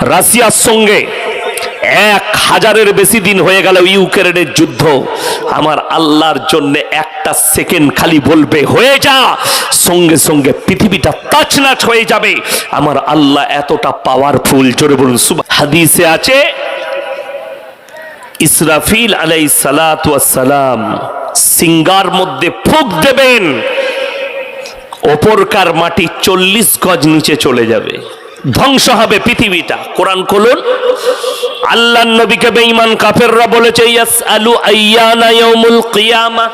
রাশিয়ার সঙ্গে 1000-এর বেশি দিন হয়ে গেল ইউক্রেনের যুদ্ধ। আমার আল্লাহর জন্য একটা সেকেন্ড খালি বলবে হয়ে যা, সঙ্গে সঙ্গে পৃথিবীটা তাছনাছ হয়ে যাবে। আমার আল্লাহ এতটা পাওয়ারফুল, জোরে বলুন সুবহান। হাদিসে আছে ইসরাফিল আলাইহিস সালাতু ওয়াস সালাম সিঙ্গার মধ্যে ফুঁক দেবেন, ওপরকার মাটি 40 গজ নিচে চলে যাবে, ধ্বংস হবে পৃথিবীটা। কোরআন খুলুন। আল্লাহর নবীকে বেঈমান কাফেররা বলেছে ইয়াসআলু আইয়ানা ইয়াউমুল কিয়ামা,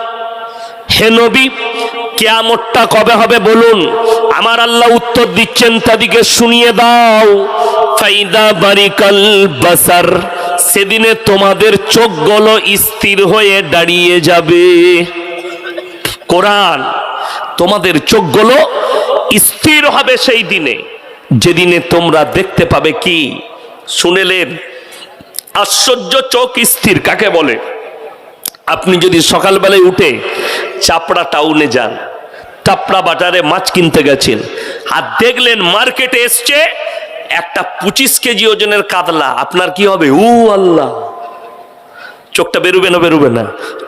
হে নবী কিয়ামতটা কবে হবে বলুন। আমার আল্লাহ উত্তর দিচ্ছেন তাদেরকে শুনিয়ে দাও, ফাইদা বারিকাল বাসার, সেদিনে তোমাদের চোখগুলো স্থির হয়ে দাঁড়িয়ে যাবে। কোরআন, তোমাদের চোখগুলো স্থির হবে সেই দিনে, যেদিনে তোমরা দেখতে পাবে কি শুনেলেন আশ্চর্য। চোখ স্থির কাকে বলে? আপনি যদি সকালবেলায় উঠে চাপড়া টাউনে যান, চাপড়া বাজারে মাছ কিনতে গেছেন, আর দেখলেন মার্কেটে এসছে একটা 25 কেজি ওজনের কাতলা, আপনার কি হবে? ও আল্লাহ, চোখটা বেরোবে না? বেরোবে না।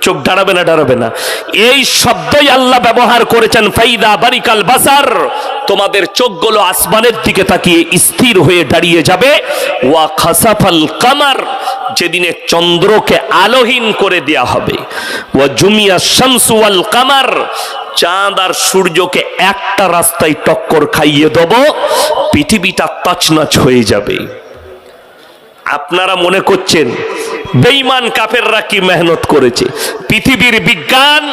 চোখ দাঁড়াবে না? দাঁড়াবে না। এই শব্দই আল্লাহ ব্যবহার করেছেন, ফাইদা বারিকাল বাসার, তোমাদের চোখগুলো আসমানের দিকে তাকিয়ে স্থির হয়ে দাঁড়িয়ে যাবে। ওয়া খাসাফাল কামার, যেদিনে চন্দ্রকে আলোহীন করে দেয়া হবে। ওয়া জুমিয়া শামসু ওয়াল কামার, চাঁদ আর সূর্যকে একটা রাস্তায় টক্কর খাইয়ে দেব, পৃথিবীটা তছনছ হয়ে যাবে। আপনারা মনে করছেন বেঈমান কাফেররা কি মেহনত করেছে? পৃথিবীর বিজ্ঞান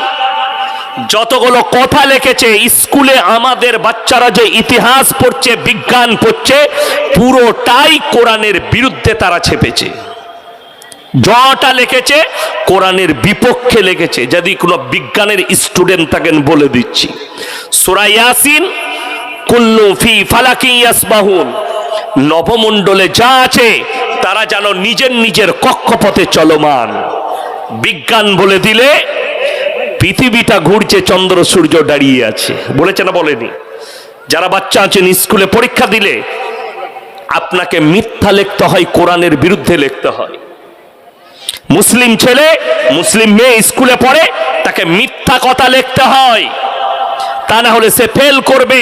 যতগুলো কথা লিখেছে, স্কুলে আমাদের বাচ্চারা যে ইতিহাস পড়ছে, বিজ্ঞান পড়ছে, পুরোটাই কোরআনের বিরুদ্ধে তারা ছেপেছে। যটা লিখেছে কোরআনের বিপক্ষে লিখেছে। যদি কোনো বিজ্ঞানের স্টুডেন্ট থাকেন বলে দিচ্ছি, সূরা ইয়াসিন কুল্লু ফি ফালাকি ইয়াসবাহুন, নবমণ্ডলে যা আছে তারা যেন নিজের নিজের কক্ষপথে চলমান। বিজ্ঞান বলে দিলে পৃথিবীটা ঘুরছে, চন্দ্র সূর্য দাঁড়িয়ে আছে। বলেছে না বলেনি? যারা বাচ্চা আছেন স্কুলে পরীক্ষা দিলে আপনাকে মিথ্যা লিখতে হয়, কোরআনের বিরুদ্ধে লিখতে হয়। মুসলিম ছেলে মুসলিম মেয়ে স্কুলে পড়ে, তাকে মিথ্যা কথা লিখতে হয়, তা না হলে সে ফেল করবে।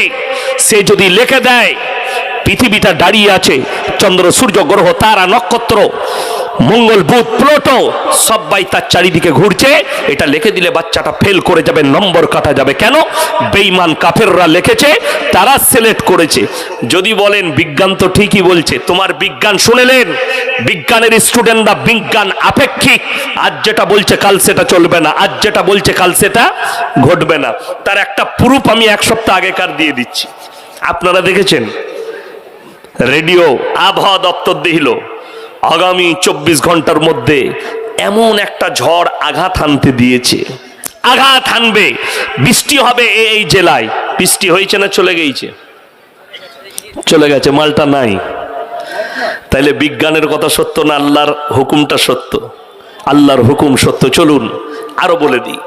সে যদি লিখে দেয় পৃথিবীটা দাঁড়িয়ে আছে, চন্দ্র সূর্য গ্রহ তারা নক্ষত্র মঙ্গল বুধ প্লুটো সবাই তার চারিদিকে ঘুরছে, এটা লিখে দিলে বাচ্চাটা ফেল করে যাবে, নম্বর কাটা যাবে। কেন? বেঈমান কাফেররা লিখেছে, তারা সিলেক্ট করেছে। যদি বলেন বিজ্ঞান তো ঠিকই বলছে, তোমার বিজ্ঞান শুনেলেন? বিজ্ঞানের স্টুডেন্টরা বিজ্ঞান আপেক্ষিক, আজ যেটা বলছে কাল সেটা চলবে না, আজ যেটা বলছে কাল সেটা ঘটবে না। তার একটা প্রুফ আমি 1 সপ্তাহ আগেকার দিয়ে দিচ্ছি। আপনারা দেখেছেন রেডিও আবহাওয়া দপ্তর দিল আগামী 24 ঘন্টার মধ্যে এমন একটা ঝড় আঘাত হানতে দিয়েছে, আঘাত হানবে, বৃষ্টি হবে এই জেলায়। বৃষ্টি হয়েছে না চলে গেছে? চলে গেছে, মালটা নাই। তাইলে বিজ্ঞানের কথা সত্য না আল্লাহর হুকুমটা সত্য? আল্লাহর হুকুম সত্য। চলুন আরো বলে দিই,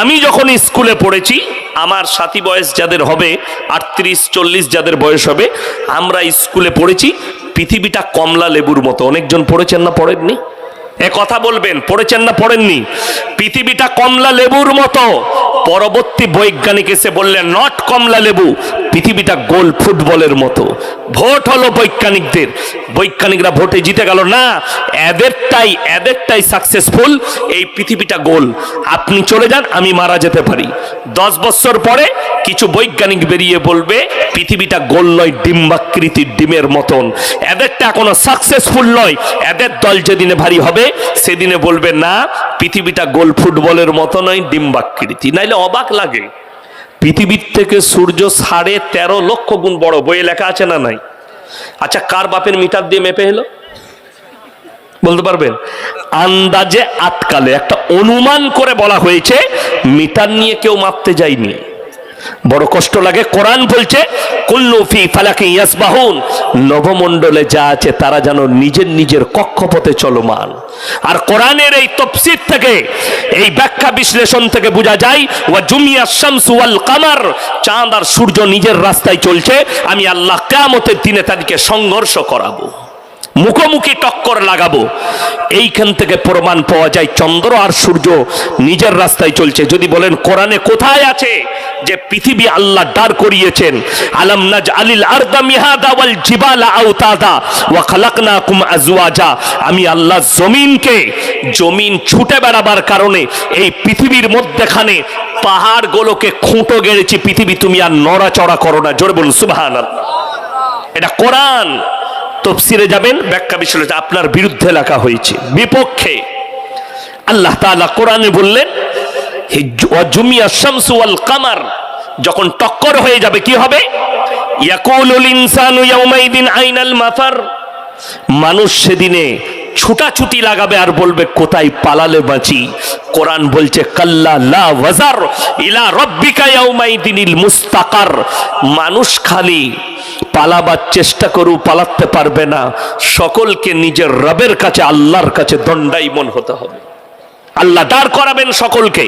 আমি যখন স্কুলে পড়েছি, আমার সাথী বয়স যাদের হবে 38-40 যাদের বয়স হবে, আমরা স্কুলে পড়েছি পৃথিবীটা কমলা লেবুর মতো। অনেকজন পড়েছেন না পড়েননি? এ কথা বলবেন, পড়েছেন না পড়েননি? পৃথিবীটা কমলা লেবুর মতো। পরবর্তী বৈজ্ঞানিক এসে বললেন নট কমলা লেবু, পৃথিবীটা গোল ফুটবলের মতো। ভোট হলো বৈজ্ঞানিকদের, বৈজ্ঞানিকরা ভোটে জিতে গেল না, এদেরটাই সাকসেসফুল। এই পৃথিবীটা গোল, আপনি চলে যান, আমি মারা যেতে পারি, 10 বছর পরে কিছু বৈজ্ঞানিক বেরিয়ে বলবে পৃথিবীটা গোল নয়, ডিম্বাকৃতির ডিমের মতন। এদেরটা এখনো সাকসেসফুল নয়, এদের দল যেদিনে ভারী হবে সেদিনে বলবে না পৃথিবীটা গোল ফুটবলের মতো নয়, ডিম্বাকৃতি। নাইলে অবাক লাগে, পৃথিবীর থেকে সূর্য 13.5 লক্ষ গুণ বড়। বইয়ে লেখা আছে না নাই? আচ্ছা, কার বাপের মিটার দিয়ে মেপে এলো বলতে পারবেন? আন্দাজে আতকালে একটা অনুমান করে বলা হয়েছে, মিটার নিয়ে কেউ মাপতে যায়নি। বড় কষ্ট লাগে। কোরআন বলছে কুল্লু ফি ফালাকি ইয়াসবাহুন, নবমণ্ডলে যা আছে তারা যেন নিজের নিজের কক্ষপথে চলমান। আর কোরআনের এই তাফসীর থেকে, এই ব্যাখ্যা বিশ্লেষণ থেকে বোঝা যায় ওয়া জুমিয়া শামসু ওয়াল কামার, চাঁদ আর সূর্য নিজের রাস্তায় চলছে, আমি আল্লাহ কিয়ামতের দিনে তাদেরকে সংঘর্ষ করাবো। মুখোমুখি টক্কর লাগাবো। এইখান থেকে প্রমাণ পাওয়া যায় চন্দ্র আর সূর্য নিজের রাস্তায় চলছে। যদি বলেন কোরআনে কোথায় আছে যে পৃথিবী আল্লাহ দাঁড় করিয়েছেন, আলাম নাজআলিল আরদা মিহাদা ওয়াল জিবালা আওতাদা ওয়া খালাকনাকুম আজওয়াজা, আমি আল্লাহ জমিন ছুটে বেড়াবার কারণে এই পৃথিবীর মধ্যখানে পাহাড়গুলোকে খুঁটো গেড়েছি, পৃথিবী তুমি আর নড়াচড়া করো না। জোরে বলুন সুবহানাল্লাহ। এটা কোরআন। তফসিরে যাবেন, ব্যাখ্যা বিশ্লেষণ আপনার বিরুদ্ধে লেখা হয়েছে, বিপক্ষে। আল্লাহ তাআলা কোরআনে বললেন ওয়াজুমিয়া শামসু ওয়াল কামার, যখন টক্কর হয়ে যাবে কি হবে? ইয়াকুলুল ইনসানু ইয়াউমাইদিন আইনাল মাফার, মানুষ সেদিনে ছুটাছুটি লাগাবে আর বলবে কোথায় পালালে বাঁচি। কোরআন বলছে কাল্লা লা ওয়াজার ইলা রাব্বিকা ইয়াউমাইদিনিল মুস্তাকার, মানুষ খালি পালাবার চেষ্টা করু পালাতে পারবে না, সকলকে নিজের রবের কাছে আল্লাহর কাছে দণ্ডায়মান হতে হবে। আল্লাহ দাঁড় করাবেন সকলকে,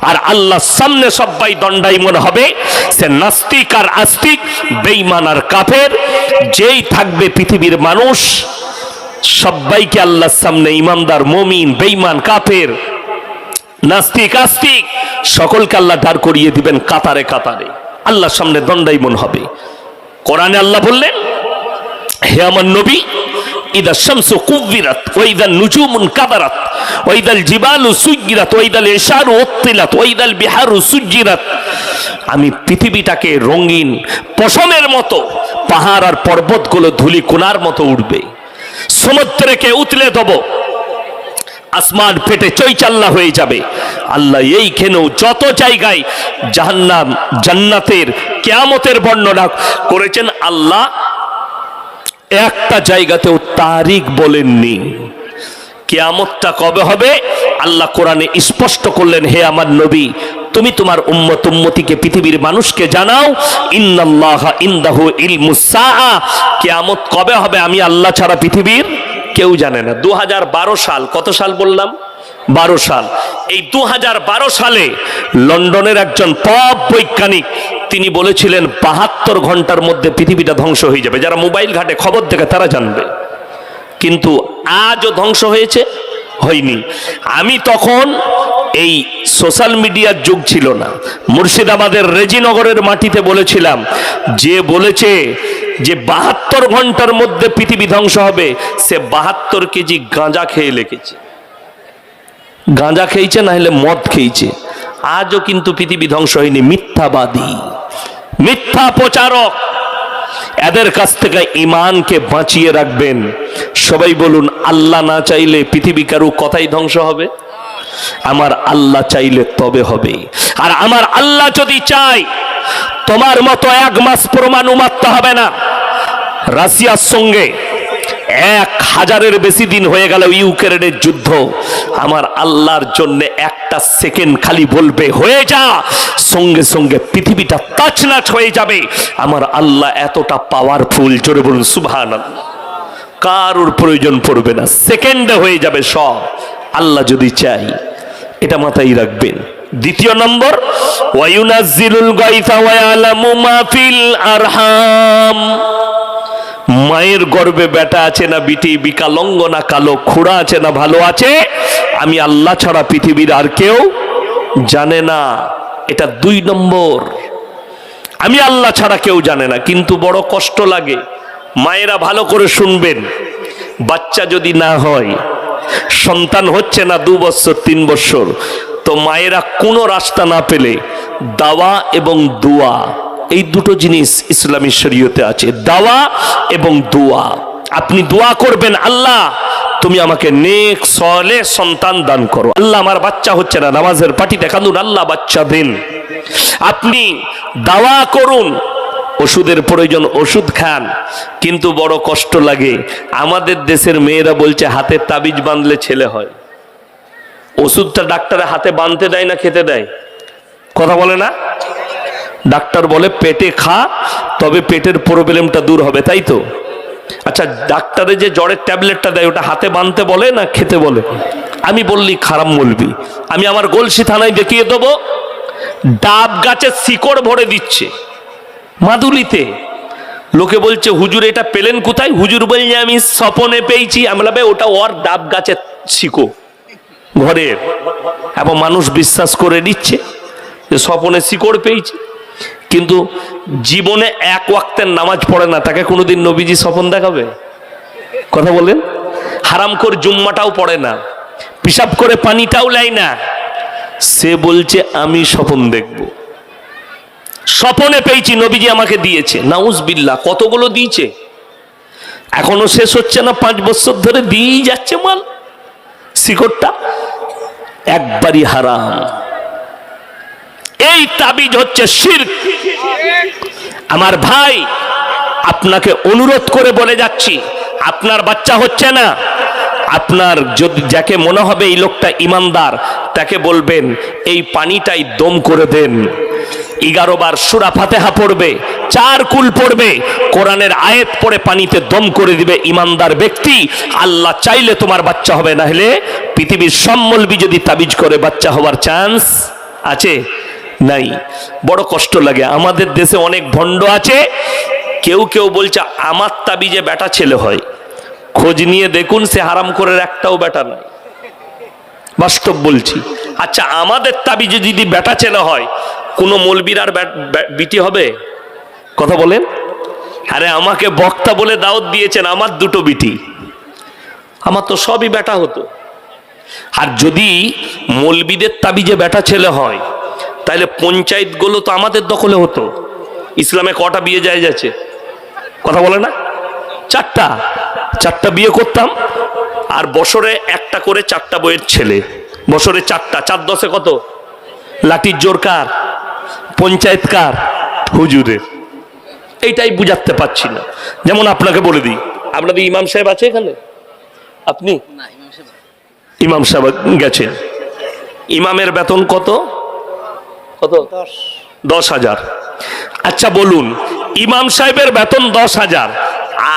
আর আল্লাহর সামনে সবাই দণ্ডায়মান হবে। সে নাস্তিক আর আস্তিক, বেঈমান আর কাফের, যেই থাকবে পৃথিবীর মানুষ সবাইকে আল্লাহর সামনে, ইমানদার মুমিন বেঈমান কাফের নাস্তিক আস্তিক সকলকে আল্লাহ দাঁড় করিয়ে দিবেন কাতারে কাতারে, আল্লাহর সামনে দণ্ডায়মান হবে। কোরআনে আল্লাহ বললেন হে আমার নবী, ইদা শামসু কুব্বিরাত ওয়া ইদা নুজুমুন কাদারাত ওয়া ইদাল জিবালু সুজ্জিরাত ওয়া ইদাল ইশারু উত্তিলাত ওয়া ইদাল বিহারু সুজ্জিরাত, আমি পৃথিবীটাকে রঙিন পশমের মতো, পাহাড় আর পর্বতগুলো ধুলি কোনার মতো উঠবে, সমুদ্রকে উতলে দেব, আসমান ফেটে চৈচাল্লা হয়ে যাবে। আল্লাহ এইখানেও যত জায়গায় জাহান্নাম জান্নাতের কিয়ামতের বর্ণনা করেছেন, আল্লাহ একটা জায়গাতেও তারিখ বলেননি। কিয়ামতটা কবে হবে আল্লাহ কোরআনে স্পষ্ট করলেন, হে আমার নবী তুমি তোমার উম্মত উম্মতিকে পৃথিবীর মানুষকে জানাও, ইন্নাল্লাহা ইনদাহু ইলমুস সাআ, কিয়ামত কবে হবে আমি আল্লাহ ছাড়া পৃথিবীর কেউ জানে না। 2012 সাল, কত সাল বললাম? 12 সাল। এই 2012 সালে লন্ডনের একজন টপ বৈজ্ঞানিক তিনি বলেছিলেন 72 ঘন্টার মধ্যে পৃথিবীটা ধ্বংস হয়ে যাবে। যারা মোবাইল ঘাটে খবর দেখে তারা জানবে, কিন্তু আজও ধ্বংস হয়েছে? হয়নি। আমি তখন এই সোশ্যাল মিডিয়ার যুগ ছিল না, মুর্শিদাবাদের রেজিনগরের মাটিতে বলেছিলাম, যে বলেছে যে 72 ঘন্টার মধ্যে পৃথিবী ধ্বংস হবে, সে 72 কেজি গাঁজা খেয়ে লেগেছে। গাঁজা খেয়েছে না হলে মদ খেয়েছে। আজও কিন্তু পৃথিবী ধ্বংস হয়নি। মিথ্যাবাদী, মিথ্যা প্রচারক, এদের কাছ থেকে ইমানকে বাঁচিয়ে রাখবেন। সবাই বলুন, আল্লাহ না চাইলে পৃথিবী কারো কথাই ধ্বংস হবে? আমার আল্লাহ চাইলে তবে হবে। আর আমার আল্লাহ যদি চায়, তোমার মতো 1 মাস পরমাণু মারতে হবে না। রাশিয়ার সঙ্গে 1000-এর বেশি দিন হয়ে গেল ইউক্রেনের যুদ্ধ, আমার আল্লাহর জন্য একটা সেকেন্ড খালি বলবে হয়ে যা, সঙ্গে সঙ্গে পৃথিবীটা তাছনাছ হয়ে যাবে। আমার আল্লাহ এতটা পাওয়ারফুল, জোরে বলুন সুবহানাল্লাহ। কারোর প্রয়োজন পড়বে না, সেকেন্ডে হয়ে যাবে সব, আল্লাহ যদি চাই। এটা মাথায় রাখবেন। দ্বিতীয় নম্বর, ওয়ায়ুনাজ্জিলুল গায়থা ওয়া ইয়ালামু মা ফিল আরহাম, মায়ের গর্ভে বেটা আছে না বিটি, বিকালঙ্গ না কালো, খুড়া আছে না ভালো আছে, আমি আল্লাহ ছাড়া পৃথিবীর আর কেউ জানে না। এটা 2 নম্বর, আমি আল্লাহ ছাড়া কেউ জানে না। কিন্তু বড় কষ্ট লাগে। মায়েরা ভালো করে শুনবেন, বাচ্চা যদি না হয়, সন্তান হচ্ছে না 2 বছর 3 বছর, তো মায়েরা কোনো রাস্তা না পেলে দাওয়া এবং দোয়া, এই দুটো জিনিস ইসলামী শরীয়তে আছে, দাওয়া এবং দোয়া। আপনি দোয়া করবেন, আল্লাহ তুমি আমাকে নেক সলেহ সন্তান দান করো। আল্লাহ আমার বাচ্চা হচ্ছে না, নামাজের পাটিতে কাঁদুন, আল্লাহ বাচ্চা দেন। আপনি দাওয়া করুন, ওষুধের প্রয়োজন ওষুধ খান। কিন্তু বড় কষ্ট লাগে, আমাদের দেশের মেয়েরা বলছে হাতে তাবিজ বাঁধলে ছেলে হয়। ওষুধটা ডাক্তারের হাতে বাঁধতে দেয় না খেতে দেয়? কথা বলে না? ডাক্তার বলে পেটে খা, তবে পেটের প্রবলেমটা দূর হবে, তাই তো? আচ্ছা, ডাক্তারে যে জ্বরের ট্যাবলেটটা দেয় ওটা হাতে বাঁধতে বলে না খেতে বলে? আমি বললি খারাপ বলবি। আমি আমার গলসি থানায় দেখিয়ে দেবো, ডাব গাছের শিকড় ভরে দিচ্ছে মাদুলিতে, লোকে বলছে হুজুর এটা পেলেন কোথায়? হুজুর বলছে আমি স্বপনে পেয়েছি। আমরা ভাই ওটা ওর ডাব গাছের শিকো ঘরের, এবং মানুষ বিশ্বাস করে নিচ্ছে যে স্বপনে শিকড় পেয়েছে, কিন্তু জীবনে এক ওয়াক্তের নামাজ পড়ে না, তাকে কোনোদিন নবীজি স্বপন দেখাবে? কথা বলেন। হারামখোর জুম্মাটাও পড়ে না, পিশাব করে পানিটাও লাই না, সে বলছে আমি স্বপন দেখব, স্বপনে পেয়েছি, নবীজি আমাকে দিয়েছে। নাউজবিল্লাহ, কতগুলো দিয়েছে, এখনো শেষ হচ্ছে না, 5 বছর ধরে দিয়েই যাচ্ছে মাল। শিকড়টা একবারই হারাম। এই তাবিজ হচ্ছে শিরক। আমার ভাই, আপনাকে অনুরোধ করে বলে যাচ্ছি, আপনার বাচ্চা হচ্ছে না, আপনার যদি যাকে মনে হবে এই লোকটা ইমানদার, তাকে বলবেন এই পানিটাই দম করে দেন। 11 বার সূরা ফাতিহা পড়বে, 4 কুল পড়বে, কোরআনের আয়াত পড়ে পানিতে দম করে দিবে ইমানদার ব্যক্তি। আল্লাহ চাইলে তোমার বাচ্চা হবে, না হলে পৃথিবীর সব মৌলবি যদি তাবিজ করে বাচ্চা হওয়ার চান্স আছে? নাই। বড় কষ্ট লাগে। আমাদের দেশে অনেক ভণ্ড আছে, কেউ কেউ বলছে আমার তাবিজে বেটা ছেলে হয়। খোঁজ নিয়ে দেখুন, সে হারাম করে একটাও বেটা নাই। বাস্তব বলছি। আচ্ছা, আমাদের তাবিজে যদি বেটা ছেলে হয়, কোনো মৌলবীর আর বিটি হবে? কথা বলেন। আরে আমাকে বক্তা বলে দাওয়াত দিয়েছেন, আমার 2টো বিটি, আমার তো সবই বেটা হতো। আর যদি মৌলবীদের তাবিজে বেটা ছেলে হয়, তাহলে পঞ্চায়েতগুলো তো আমাদের দখলে হতো। ইসলামে কটা বিয়ে যায় যাচ্ছে? কথা বলে না? 4টা বিয়ে করতাম, আর বছরে একটা করে 4টা বইয়ের ছেলে, বছরে 4টা, 4 10 কত? লাঠির জোর কার? পঞ্চায়েত কার? হুজুরের। এইটাই বুঝাতে পারছি না। যেমন আপনাকে বলে দিই, আপনাদের ইমাম সাহেব আছে এখানে? আপনি ইমাম সাহেব গেছেন, ইমামের বেতন কত? কত? 10,000। আচ্ছা বলুন, ইমাম সাহেবের বেতন 10,000,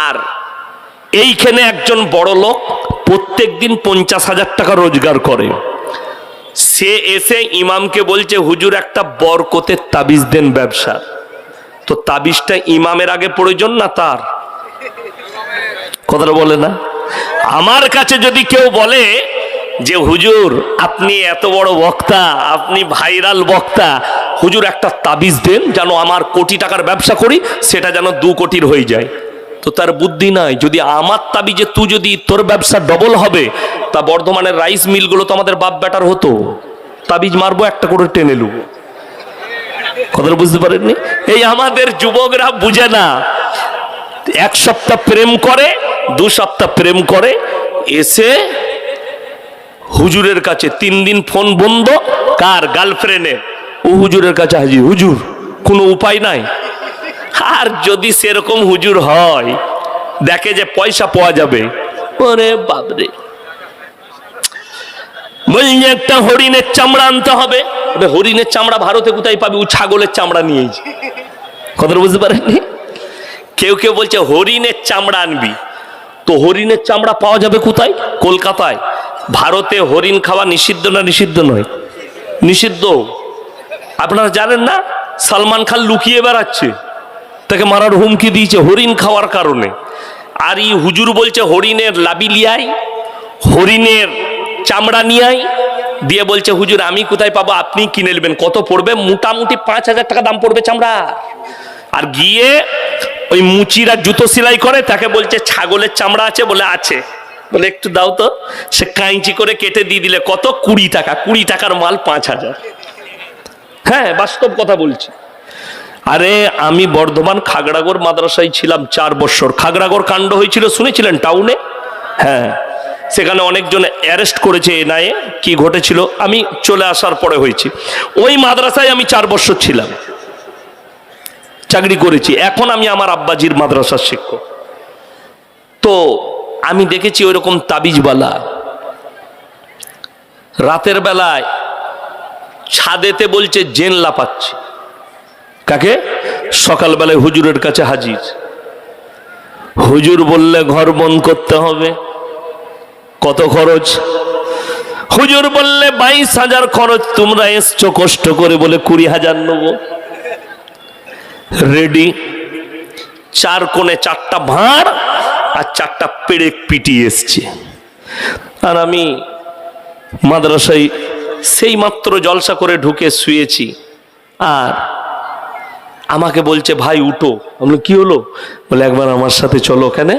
আর এইখানে একজন বড় লোক প্রত্যেক দিন 50,000 টাকা রোজগার করে, সে এসে ইমামকে বলছে হুজুর একটা বরকতের তাবিজ দেন ব্যবসা। তো তাবিজটা ইমামের আগে প্রয়োজন না তার? কথাটা বলে না? আমার কাছে যদি কেউ বলে যে হুজুর আপনি এত বড় বক্তা, আপনি ভাইরাল বক্তা, হুজুর একটা তাবিজ দেন যেন আমার কোটি টাকার ব্যবসা করি, সেটা যেন 2 কোটির হয়ে যায়, তো তার বুদ্ধি নাই। যদি আমার তাবিজে তুই যদি তোর ব্যবসা ডবল হবে, তা বর্ধমানের রাইস মিলগুলো তো আমাদের বাপ বেটার হতো। তাবিজ মারবো, একটা করে টেনে নেবো। কথাটা বুঝতে পারেননি? এই আমাদের যুবকরা বুঝে না। 1 সপ্তাহ প্রেম করে, 2 সপ্তাহ প্রেম করে, এসে হুজুরের কাছে 3 দিন ফোন বন্ধ, কার? গার্লফ্রেন্ডের। ও হুজুরের কাছে হাজির, হুজুর কোনো উপায় নাই। আর যদি সেরকম হুজুর হয়, দেখে যে পয়সা পাওয়া যাবে, ওরে বাবরে, বলছে একটা হরিণের চামড়া আনতে হবে। হরিণের চামড়া ভারতে কোথায় পাবি? ও ছাগলের চামড়া নিয়েছে। কথাটা বুঝতে পারেননি? কেউ কেউ বলছে হরিণের চামড়া আনবি, তো হরিণের চামড়া পাওয়া যাবে কোথায়? কলকাতায়। ভারতে হরিণ খাওয়া নিষিদ্ধ না নিষিদ্ধ নয়? নিষিদ্ধ। আপনারা জানেন না? সালমান খান লুকিয়ে বেড়াচ্ছে, তাকে মারার হুমকি দিয়েছে হরিণ খাওয়ার কারণে। আর এই হুজুর বলছে হরিণের লাবি লিয়াই, হরিণের চামড়া নিয়াই, দিয়ে বলছে হুজুর আমি কোথায় পাবো, আপনি কিনে নেবেন। কত পড়বে? মোটামুটি 5,000 টাকা দাম পড়বে চামড়া। আর গিয়ে ওই মুচিরা জুতো সেলাই করে, তাকে বলছে ছাগলের চামড়া আছে? বলে আছে। বলে একটু দাও তো। সে কাঁচি করে কেটে দিয়ে দিলে কত? 20 টাকা। 20 টাকার মাল 5,000। হ্যাঁ, বাস্তব কথা বলছি। আরে আমি বর্ধমান খাগড়াগড় মাদ্রাসায় ছিলাম 4 বছর। খাগড়াগড় কাণ্ড হয়েছিল, শুনেছিলেন? টাউনে। হ্যাঁ, সেখানে অনেকজন অ্যারেস্ট করেছে এনআইএ। কি ঘটেছিল আমি চলে আসার পরে হয়েছে। ওই মাদ্রাসায় আমি 4 বছর ছিলাম, চাকরি করেছি। এখন আমি আমার আব্বাজির মাদ্রাসার শিক্ষক। তো আমি দেখেছি ওইরকম তাবিজওয়ালা রাতের বেলায় ছাদেতে বলছে জেন লাপাচ্ছে। কাকে? সকালবেলায় হুজুরের কাছে হাজির। হুজুর বললে ঘর বন্ধ করতে হবে। কত খরচ? হুজুর বললে 22,000 খরচ। তোমরা এসছো কষ্ট করে বলে 20,000 নেব। রেডি। চার কোণে 4টা ভাঁড় আর 4টা পেরেক পিটিয়ে এসছে। আর আমি মাদ্রাসায় সেই মাত্র জলসা করে ঢুকে শুয়েছি, আর আমাকে বলছে ভাই উঠো। আমি কি হলো? বলে একবার আমার সাথে চলো। ওখানে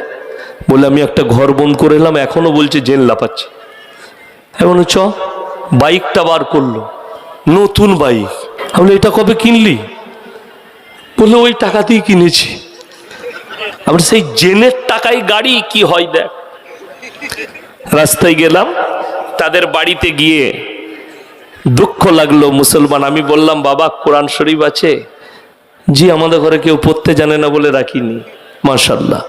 বলে আমি একটা ঘর বন্ধ করে এলাম, এখনো বলছে জেন লাপাচ্ছে। এমন চ, বাইকটা বার করলো, নতুন বাইক। আমি এটা কবে কিনলি? বললো ওই টাকাতেই কিনেছি। আমরা সেই জেনের টাকায় গাড়ি কি হয় দেখ। রাস্তায় গেলাম, তাদের বাড়িতে গিয়ে দুঃখ লাগলো মুসলমান। আমি বললাম বাবা কোরআন শরীফ আছে? জি আমাদের ঘরে কেউ পড়তে জানে না বলে রাখিনি। মাশাআল্লাহ।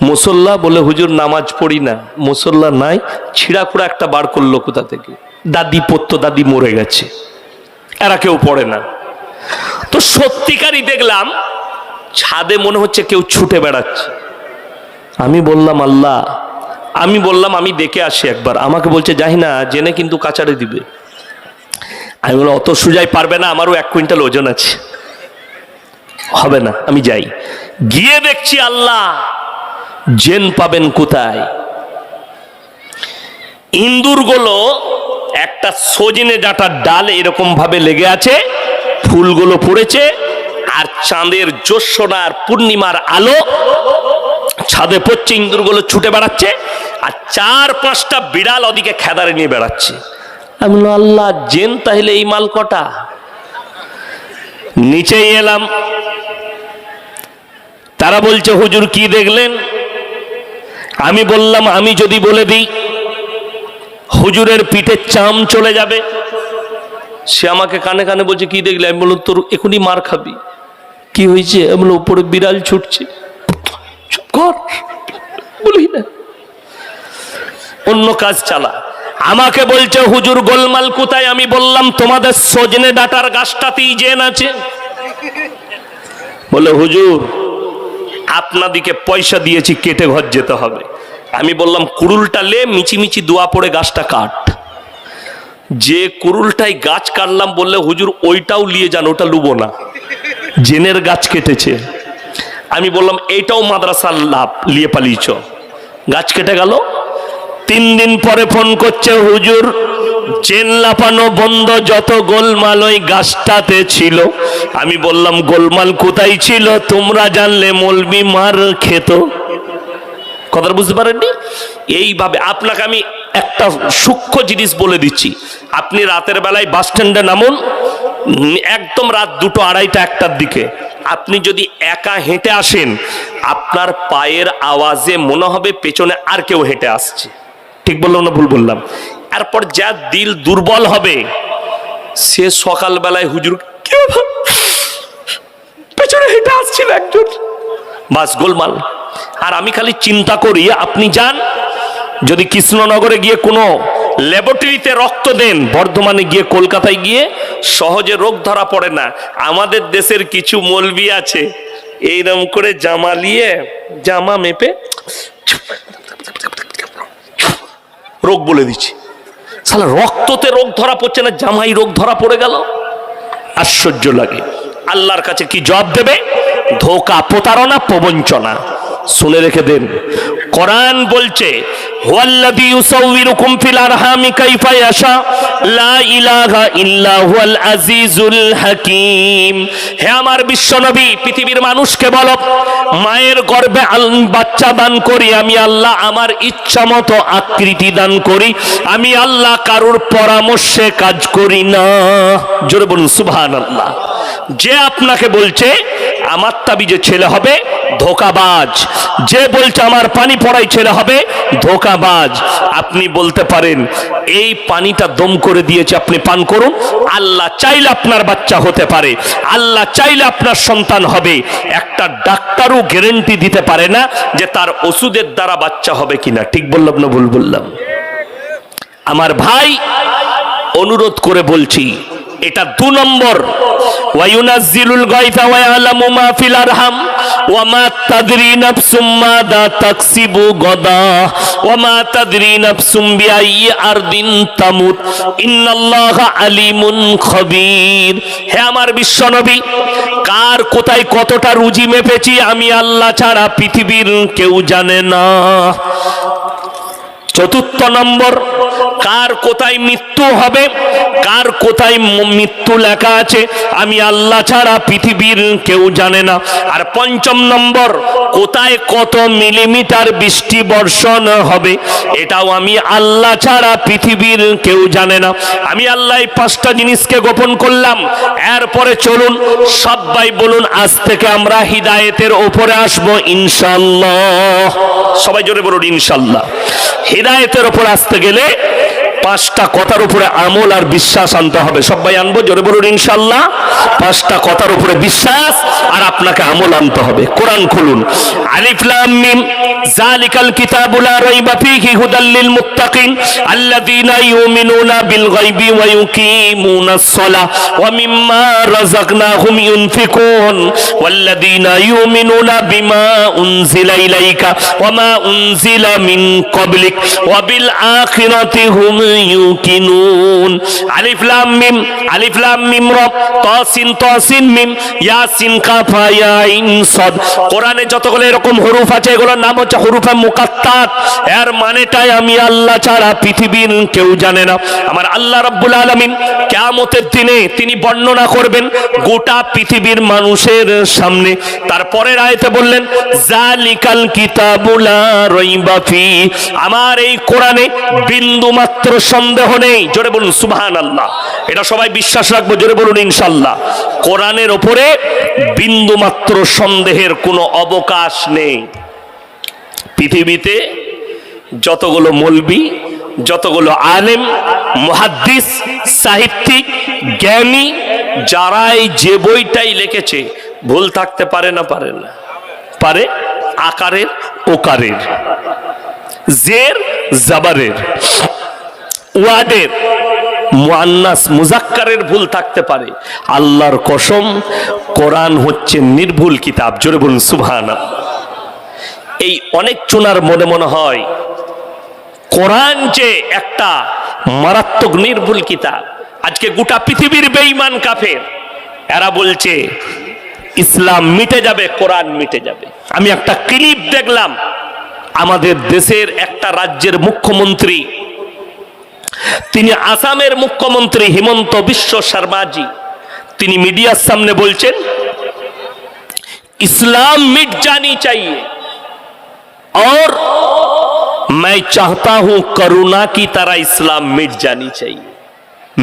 মুসল্লা? বলে হুজুর নামাজ পড়ি না। মুসল্লা নাই, ছিঁড়াকুড়া একটা বার করলো কোথা থেকে। দাদি পড়তো, দাদি মরে গেছে, এরা কেউ পড়ে না। তো সত্যিকারই দেখলাম ছাদে মনে হচ্ছে কেউ ছুটে বেড়াচ্ছে। আমি বললাম আল্লাহ, আমি দেখে আসি একবার। আমাকে বলছে যাই না, জেনে কিন্তু কাচারে দিবে। আমি বললাম অত সুজাই পারবে না, আমারও 1 কুইন্টাল ওজন আছে, হবে না। আমি যাই, গিয়ে দেখছি আল্লাহ জেন পাবেন কোথায়? ইন্দুরগুলো একটা সজনে ডাঁটার ডাল এরকম ভাবে লেগে আছে, ফুলগুলো পড়েছে, আর চাঁদের জ্যোৎস্না আর পূর্ণিমার আলো ছাদে পড়ছে, ইন্দুরগুলো ছুটে বেড়াচ্ছে, আর 4-5টা বিড়াল ওদিকে খেদারে নিয়ে বেড়াচ্ছে। আমি বললাম আল্লাহ জেন তাহলে এই মাল কটা? নিচে এলাম, তারা বলছে হুজুর কি দেখলেন? আমি বললাম আমি যদি বলে দিই হুজুরের পিঠে চাম চলে যাবে। সে আমাকে কানে কানে বলছে কি দেখলে? আমি বললাম তোর এখনই মার খাবি। কি হয়েছে? আমি বললাম উপরে বিড়াল ছুটছে। চুপ কর, বলি না, অন্য কাজ চালা। আমাকে বলছে হুজুর গোলমাল কোথায়? আমি বললাম তোমাদের সজনে ডাঁটার গাছটাতেই জেন আছে। বলে হুজুর আপনাদিকে পয়সা দিয়েছি, কেটে ঘর যেতে হবে। আমি বললাম কুড়ুলটা লে, মিচিমিচি দোয়া পড়ে গাছটা কাট। যে কুড়ুলটাই গাছ কাটলাম, বললে হুজুর ওইটাও নিয়ে যান, ওটা লুবো না, জেনের গাছ কেটেছে। আমি বললাম এইটাও মাদ্রাসার লাভ, লিয়ে পালিয়েছ। গাছ কেটে গেল। 3 দিন পরে ফোন করছে হুজুর জেন লাপানো বন্ধ, যত গোলমাল ওই গাছটাতে ছিল। আমি বললাম গোলমাল কোথায় ছিল? তোমরা জানলে মৌলবি মার খেত। কথা বুঝতে পারেননি? এইভাবে আপনাকে আমি একটা সূক্ষ্ম জিনিস বলে দিচ্ছি। আপনি রাতের বেলায় বাস স্ট্যান্ডে নামুন, একদম রাত 2টো, 2:30, 1টার দিকে আপনি যদি একা হেঁটে আসেন, আপনার পায়ের আওয়াজে মনে হবে পেছনে আর কেউ হেঁটে আসছে। ঠিক বললাম না ভুল বললাম? এরপর যা দিল দুর্বল হবে, সে সকালবেলায় হুজুর পেছনে হেঁটে আসছিল একজন, বাস গোলমাল। আর আমি খালি চিন্তা করি, আপনি যান যদি কৃষ্ণনগরে গিয়ে কোনো ল্যাবরেটরিতে রক্ত দেন, বর্ধমানে গিয়ে, কলকাতায় গিয়ে সহজে রোগ ধরা পড়ে না। আমাদের দেশের কিছু মৌলবি আছে এইরকম করে জামা নিয়ে, জামা মেপে রোগ বলে দিচ্ছে। সালা রক্ততে রোগ ধরা পড়ছে না, জামাই রোগ ধরা পড়ে গেল। আশ্চর্য লাগে। আল্লাহর কাছে কি জবাব দেবে? ধোঁকা, প্রতারণা, প্রবঞ্চনা। শুনে রেখে দেন, কোরআন বলছে হুয়াল্লাযী ইউসাউবিরুকুম ফিল আরহামি কাইফা ইয়াশা লা ইলাহা ইল্লা হুয়াল আজিজুল হাকীম। হে আমার বিশ্বনবী, পৃথিবীর মানুষকে বলো মায়ের গর্ভে বাচ্চা দান করি আমি আল্লাহ, আমার ইচ্ছা মতো আকৃতি দান করি আমি আল্লাহ, কারোর পরামর্শে কাজ করি না। জোরে বলুন সুবহানাল্লাহ। যে আপনাকে বলছে আমার তাবিজে ছেলে হবে, ধোঁকাবাজ। যে বলছে আমার পানি পড়াই ছেলে হবে, ধোঁকাবাজ। আপনি বলতে পারেন এই পানিটা দম করে দিয়েছে, আপনি পান করুন। আল্লাহ চাইলে আপনার বাচ্চা হতে পারে, আল্লাহ চাইলে আপনার সন্তান হবে। একটা ডাক্তারও গ্যারান্টি দিতে পারে না যে তার ওষুধের দ্বারা বাচ্চা হবে কিনা। ঠিক বললাম না ভুল বললাম? আমার ভাই, অনুরোধ করে বলছি, এটা 2 নম্বর। ওয়ায়ুনাজ্জিলুল গায়থা ওয়া ইয়ালামু মা ফিল আরহাম ওয়া মা তাদরি নাফসুম মাযা তাকসিবু গাদা ওয়া মা তাদরি নাফসুম বিআইয়ি আরদিন তামুত ইন্নাল্লাহা আলিমুন খবীর। হে আমার বিশ্বনবী, কার কোথায় কতটা রুজি মেপেছি আমি আল্লাহ ছাড়া পৃথিবীর কেউ জানে না। চতুর্থ নম্বর, কার কোথায় মৃত্যু হবে, কার কোথায় মৃত্যু লেখা আছে আমি আল্লাহ ছাড়া পৃথিবীর কেউ জানে না। আর পঞ্চম নম্বর, কোথায় কত মিলিমিটার বৃষ্টি বর্ষণ হবে এটাও আমি আল্লাহ ছাড়া পৃথিবীর কেউ জানে না। আমি আল্লাহ এই পাঁচটা জিনিসকে গোপন করলাম। এরপরে চলুন সবাই বলুন, আজ থেকে আমরা হিদায়েতের উপরে আসবো ইনশাআল্লাহ। সবাই জোরে বলুন ইনশাআল্লাহ। হিদায়েতের উপর আসতে গেলে পাঁচটা কথার উপরে আমল আর বিশ্বাস আনতে হবে। সবাই আনবো, জোরে বলুন ইনশাআল্লাহ। পাঁচটা কথার উপরে বিশ্বাস আর আপনাকে আমল আনতে হবে। কোরআন খুলুন, আলিফ লাম মিম যালিকাল কিতাবু লা রাইবা ফীহি হুদাল লিল মুত্তাকিন আল্লাযীনা ইউমিনুনা বিল গায়বি ওয়া ইউকিমুনাস সালাহ ওয়া মিম্মা রাযাকনাহুম ইউনফিকুন ওয়াল্লাযীনা ইউমিনুনা বিমা উনজিলা ইলাইকা ওয়া মা উনজিলা মিন ক্বাবলিক ওয়া বিল আখিরাতি হুম ইউকিনুন। আলিফ লাম মিম, আলিফ লাম মিম র, তাসিন তাসিন মিম, ইয়াসিন কাফ ইয়া আইন সাদ। কোরআনে যতগুলো এরকম হরফ আছে এগুলোর নাম হচ্ছে হরফে মুকাত্তাত। এর মানেটাই আমি আল্লাহ ছাড়া পৃথিবীর কেউ জানে না। আমার আল্লাহ রাব্বুল আলামিন কিয়ামতের দিনে তিনি বর্ণনা করবেন গোটা পৃথিবীর মানুষের সামনে। তারপরের আয়াতে বললেন যালিকাল কিতাবু লা রাইবা ফি, আমার এই কোরআনে বিন্দু মাত্র সন্দেহ নেই। জোরে বলুন সুবহানাল্লাহ। এটা সবাই বিশ্বাস রাখবো, জোরে বলুন ইনশাআল্লাহ। কোরআনের উপরে বিন্দু মাত্র সন্দেহের কোনো অবকাশ নেই। পৃথিবীতে যতগুলো মৌলবি, যতগুলো আলেম, মুহাদ্দিস, সাহিত্যিক, জ্ঞানী, যারাই যে বইটাই লিখেছে ভুল থাকতে পারে না? পারে না? পারে। আকারের, ওকারের, জের জাবারের, ওয়ার্ডের, মুআন্নাস মুজাক্কারের ভুল থাকতে পারে। আল্লাহর কসম, কোরআন হচ্ছে নির্ভুল কিতাব। জোরে বলুন সুবহানাল্লাহ। এই অনেক জনার মনে মনে হয় কোরআন যে একটা মারাত্মক নির্ভুল কিতাব। আজকে গোটা পৃথিবীর বেঈমান কাফের এরা বলছে ইসলাম মিটে যাবে, কোরআন মিটে যাবে। আমি একটা ক্লিপ দেখলাম, আমাদের দেশের একটা রাজ্যের মুখ্যমন্ত্রী, তিনি আসামের মুখ্যমন্ত্রী হিমন্ত বিশ্ব শর্মাজি, তিনি মিডিয়ার সামনে বলছেন इस्लाम मिट जानी चाहिए और मैं चाहता हूं करुणा की तरह इस्लाम मिट जानी चाहिए।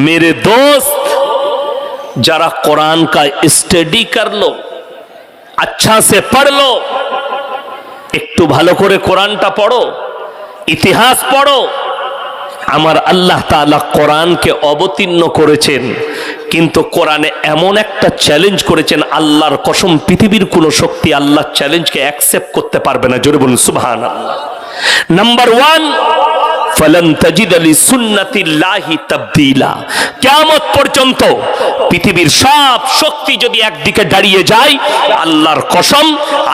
मेरे दोस्त, जरा कुरान का स्टडी कर लो, अच्छा से पढ़ लो, একটু ভালো করে কোরআনটা পড়ো, ইতিহাস পড়ো। আমার আল্লাহ তাআলা কোরআনকে অবতীর্ণ করেছেন, কিন্তু কোরআনে এমন একটা চ্যালেঞ্জ করেছেন, আল্লাহর কসম পৃথিবীর কোন শক্তি আল্লাহর চ্যালেঞ্জকে অ্যাকসেপ্ট করতে পারবে না। জোরে বলুন সুবহানাল্লাহ। নাম্বার 1, ফালান তাজিদ লিসুন্নাতিল্লাহি তাবদীলা। কিয়ামত পর্যন্ত পৃথিবীর সব শক্তি যদি একদিকে দাঁড়িয়ে যায়, আল্লাহর কসম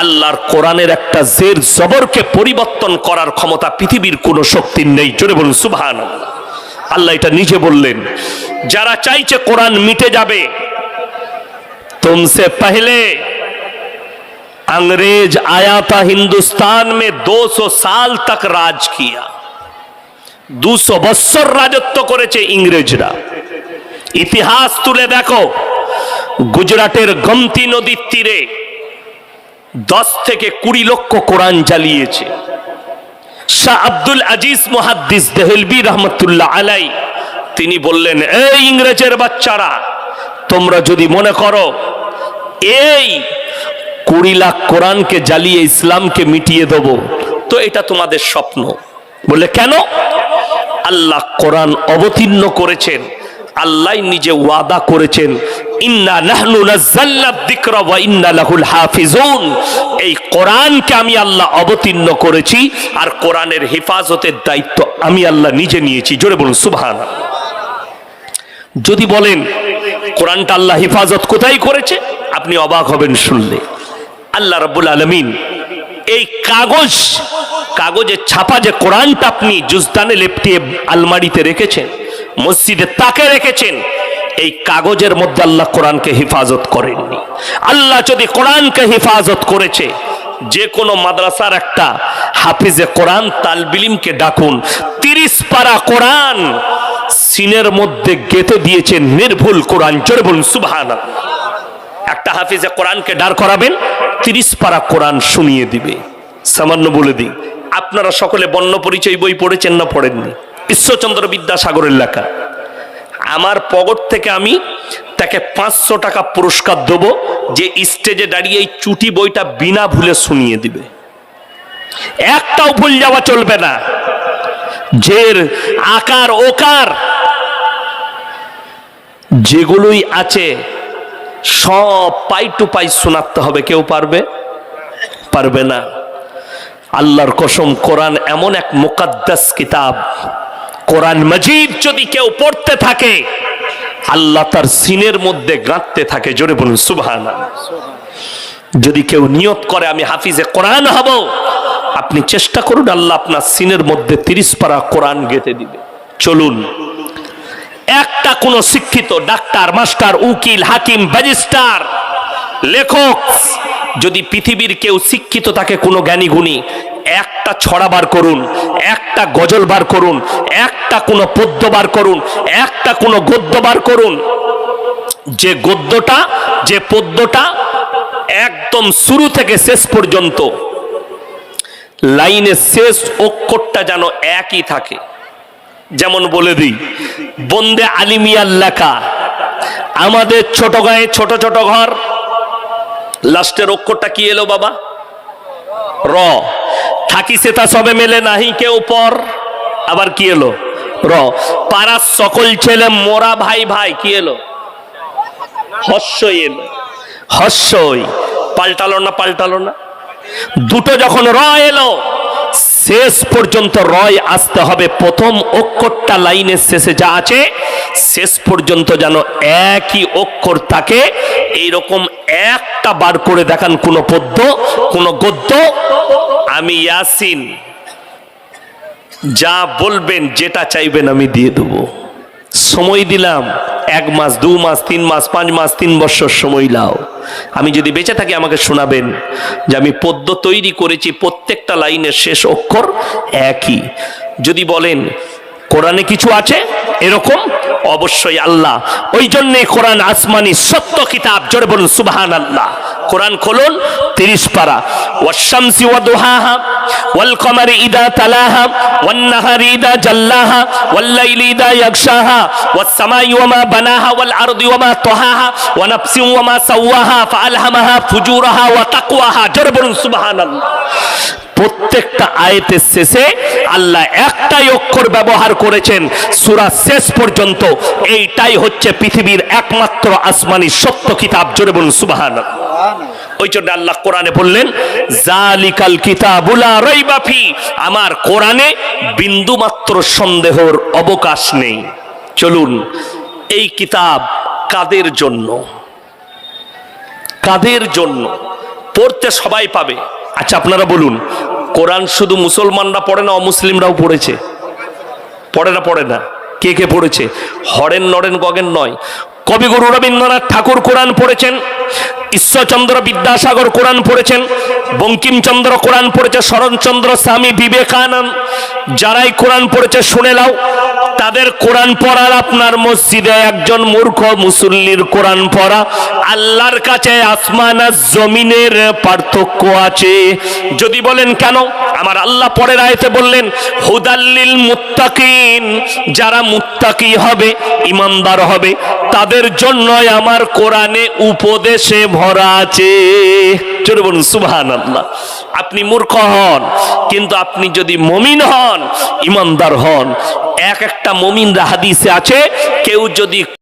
আল্লাহর কোরআনের একটা জের জবরকে পরিবর্তন করার ক্ষমতা পৃথিবীর কোন শক্তির নেই। জোরে বলুন সুবহানাল্লাহ। আল্লাহ এটা নিজে বললেন। যারা চাইছে কোরআন মিটে যাবে, तुमसे पहले अंग्रेज आया था हिंदुस्तान में, 200 साल तक राज किया। 200 বছর রাজত্ব করেছে ইংরেজরা। ইতিহাস তুলে দেখো, গুজরাটের গোমতী নদীর তীরে 10 থেকে 20 লক্ষ কোরআন জ্বালিয়েছে। শাহ আব্দুল আজিজ মুহাদ্দিস দেহলভী রহমতুল্লাহ আলাই তিনি বললেন, এই ইংরেজের বাচ্চারা, তোমরা যদি মনে করো এই 20 লাখ কোরআনকে জ্বালিয়ে ইসলামকে মিটিয়ে দেব, তো এটা তোমাদের স্বপ্ন। বলে কেন? আল্লাহ কোরআন অবতীর্ণ করেছেন, আল্লাহ নিজে ওয়াদা করেছেন, ইন্না নাহনু নাযালনা যিকরা ওয়া ইন্না লাহুল হাফিজুন। এই কোরআনকে আমি আল্লাহ অবতীর্ণ করেছি, আর কোরআনের হেফাজতের দায়িত্ব আমি আল্লাহ নিজে নিয়েছি। জোরে বলুন সুবহানাল্লাহ। যদি বলেন কোরআনটা আল্লাহ হেফাজত কোথায় করেছে, আপনি অবাক হবেন শুনলে। আল্লাহ রাব্বুল আলামিন এই কাগজে ছাপা যে কোরআনটা আপনি জুজদানে লেপটিয়ে আলমারিতে রেখেছেন, মসজিদে তাকে রেখেছেন, এই কাগজের মধ্যে আল্লাহ কোরআনকে হেফাজত করেননি। আল্লাহ যদি কোরআনকে হেফাজত করেছে, যে কোনো মাদ্রাসার একটা হাফিজে কোরআন তালবিলিমকে ডাকুন, 30 পারা কোরআন সিনের মধ্যে গেঁথে দিয়েছে নির্ভুল কোরআন। জোরে বলুন সুবহানাল্লাহ। একটা হাফিজে কোরআনকে দাঁড় করাবেন, 30 পারা কোরআন শুনিয়ে দিবে। সামান্য বলে দিই, আপনারা সকলে বর্ণ পরিচয় বই পড়েছেন না পড়েননি? ঈশ্বরচন্দ্র বিদ্যাসাগরের লেখা। আমার পকেট থেকে আমি তাকে 500 টাকা পুরস্কার দেবো, যে স্টেজে দাঁড়িয়ে এই চুটি বইটা বিনা ভুলে শুনিয়ে দিবে। একটাও ভুল যাওয়া চলবে না। জের আকার ওকার যেগুলোই আছে সব পাই টু পাই শোনাতে হবে। কেউ পারবে না। আল্লাহর কসম, কোরআন এমন এক মুকাদ্দাস কিতাব। কোরআন মাজিদ যদি কেউ পড়তে থাকে, আল্লাহ তার সিনের মধ্যে গাঁথতে থাকে। জোরে বলুন সুবহানাল্লাহ। যদি কেউ নিয়ত করে আমি হাফিজে কোরআন হব, আপনি চেষ্টা করুন, আল্লাহ আপনার সিনের মধ্যে 30 পারা কোরআন গেঁথে দিবে। চলুন, একটা কোন শিক্ষিত ডাক্তার, মাস্টার, উকিল, হাকিম, ব্যারিস্টার, লেখক, যদি পৃথিবীর কেউ শিক্ষিত থাকে, কোনো জ্ঞানী গুণী, একটা ছড়া বার করুন, একটা গজল বার করুন, একটা কোন পদ্য বার করুন, একটা কোন গদ্য বার করুন, যে গদ্যটা, যে পদ্যটা একদম শুরু থেকে শেষ পর্যন্ত লাইনের শেষ অক্ষরটা যেন একই থাকে। যেমন বলে দিই, বন্দে আলিমিয়ার লেখা, আমাদের ছোট গায়ে ছোট ছোট ঘর, লাস্টের অক্ষরটা কি এলো বাবা? র। থাকি সেটা সবে মেলে নাহি কেউ পর, আবার কি এলো? র। পাড়ার সকল ছেলে মোরা ভাই ভাই, কি এলো? হর্ষই এলো। হর্ষই পাল্টালো না? দুটো যখন র এলো, শেষ পর্যন্ত রয় আসতে হবে। প্রথম অক্ষরটা লাইনের শেষে যা আছে, শেষ পর্যন্ত যেন একই অক্ষর থাকে। এইরকম একটা বার করে দেখান কোন পদ্য, কোন গদ্য। আমি ইয়াসিন, যা বলবেন, যেটা চাইবেন আমি দিয়ে দেবো। সময় দিলাম 1 মাস, 2 মাস, 3 মাস, 5 মাস, 3 বছর সময় লাও। আমি যদি বেঁচে থাকি আমাকে শোনাবেন যে আমি পদ্য তৈরি করেছি, প্রত্যেকটা লাইনের শেষ অক্ষর একই। যদি বলেন কোরআনে কিছু আছে এরকম, অবশ্যই আল্লাহ। ওই জন্যে কোরআন আসমানি সত্য কিতাব। জোরে বলুন সুবহানাল্লাহ। কোরআন খুলুন, 30 পারা। ওয়াশ-শামসি ওয়া দুহাহা ওয়াল কমারি ইদা তালাহা ওয়ান নাহারি ইদা জাল্লাহা ওয়াল লাইলি ইদা ইয়াগশাহা ওয়াস সামাই ওয়া মা বানাহা ওয়াল আরদি ওয়া মা তাহাহা ওয়া নাফসিন ওয়া মা সাওয়াহা ফাআলহামাহা ফুজুরাহা ওয়া তাকওয়াহা। জোরে বলুন সুবহানাল্লাহ। প্রত্যেকটা আয়াতের শেষে আল্লাহ একটাই অক্ষর ব্যবহার করেছেন সূরা শেষ পর্যন্ত। এইটাই হচ্ছে পৃথিবীর একমাত্র আসমানি সত্য কিতাব। জোরে বলুন সুবহানাল্লাহ। ওই জন্য আল্লাহ কোরআনে বললেন, জালিকাল কিতাবু লা রাইবা ফি, আমার কোরআনে বিন্দু মাত্র সন্দেহের অবকাশ নেই। চলুন, এই কিতাব কাদের জন্য? কাদের জন্য? পড়তে সবাই পাবে। আচ্ছা আপনারা বলুন, কোরআন শুধু মুসলমানরা পড়ে না, অমুসলিমরাও পড়েছে? পড়ে না? কে কে পড়েছে? হরেন নরেন গগেন নয়। কবিগুরু রবীন্দ্রনাথ ঠাকুর কোরআন পড়েছেন, ঈশ্বরচন্দ্র বিদ্যাসাগর কোরআন পড়েছেন, বঙ্কিমচন্দ্র কোরআন পড়েছে, শরৎচন্দ্র, স্বামী বিবেকানন্দ। যারাই কোরআন পড়েছে শুনে নাও, তাদের কোরআন পড়ার আপনার মসজিদে একজন মূর্খ মুসল্লির কোরআন পড়া, আল্লাহর কাছে আসমান আর জমিনের পার্থক্য আছে। যদি বলেন কেন, আমার আল্লাহ পরের আয়াতে বললেন, হুদাল্লিল মুত্তাকিন, যারা মুত্তাকি হবে, ইমানদার হবে, তাদের জন্যই আমার কোরআনে উপদেশে ভরা আছে। জোরে বলুন সুবহানাল্লাহ। আপনি মূর্খ হন, কিন্তু আপনি যদি মুমিন হন, ইমানদার হন, একটা মুমিনরা হাদিসে আছে, কেউ যদি